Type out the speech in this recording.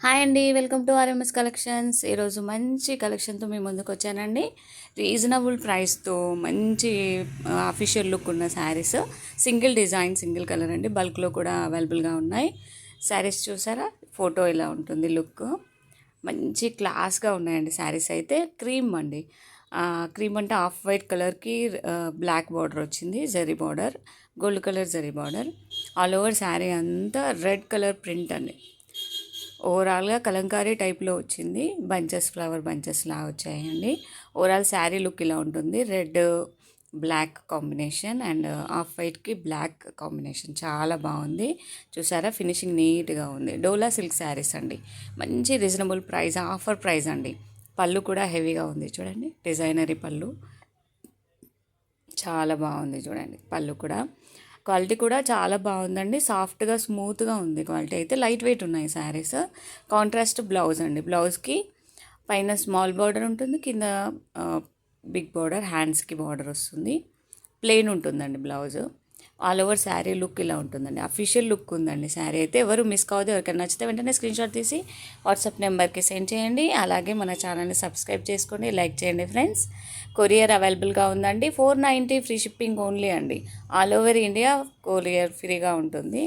Hi అండి, welcome to RMS collections. ఈరోజు మంచి కలెక్షన్తో మీ ముందుకు వచ్చానండి. రీజనబుల్ ప్రైస్తో మంచి అఫీషియల్ లుక్ ఉన్న saris, single design single colour అండి. బల్క్లో కూడా అవైలబుల్గా ఉన్నాయి. శారీస్ చూసారా, ఫోటో ఇలా ఉంటుంది లుక్. మంచి క్లాస్గా ఉన్నాయండి శారీస్. అయితే క్రీమ్ అండి, క్రీమ్ అంటే ఆఫ్ వైట్ కలర్కి బ్లాక్ బార్డర్ వచ్చింది, zari border, gold colour zari border. All over sari అంతా రెడ్ కలర్ ప్రింట్ అండి. ఓవరాల్గా కలంకారీ టైప్లో వచ్చింది, బంచెస్, ఫ్లవర్ బంచెస్ లా వచ్చాయండి. ఓవరాల్ శారీ లుక్ ఇలా ఉంటుంది. Red black combination and off వైట్కి బ్లాక్ కాంబినేషన్ చాలా బాగుంది. చూసారా, ఫినిషింగ్ నీట్గా ఉంది. డోలా సిల్క్ శారీస్ అండి, మంచి రీజనబుల్ ప్రైస్, ఆఫర్ ప్రైస్ అండి. పళ్ళు కూడా హెవీగా ఉంది చూడండి, డిజైనరీ పళ్ళు చాలా బాగుంది. చూడండి పళ్ళు కూడా, క్వాలిటీ కూడా చాలా బాగుందండి. సాఫ్ట్గా స్మూత్గా ఉంది క్వాలిటీ. అయితే లైట్ వెయిట్ ఉన్నాయి శారీస్. కాంట్రాస్ట్ బ్లౌజ్ అండి, బ్లౌజ్కి పైన స్మాల్ బార్డర్ ఉంటుంది, కింద బిగ్ బార్డర్, హ్యాండ్స్కి బార్డర్ వస్తుంది. ప్లెయిన్ ఉంటుందండి blouse. All over sari look ఇలా ఉంటుందండి. అఫీషియల్ లుక్ ఉందండి శారీ అయితే. ఎవరు మిస్ కావద్దు. ఎవరికైనా నచ్చితే వెంటనే స్క్రీన్ షాట్ తీసి వాట్సాప్ నెంబర్కి సెండ్ చేయండి. అలాగే మన ఛానల్ని సబ్స్క్రైబ్ చేసుకోండి, లైక్ చేయండి ఫ్రెండ్స్. కొరియర్ అవైలబుల్గా ఉందండి. 490 ఫ్రీ షిప్పింగ్ ఓన్లీ అండి. ఆల్ ఓవర్ ఇండియా కొరియర్ ఫ్రీగా ఉంటుంది.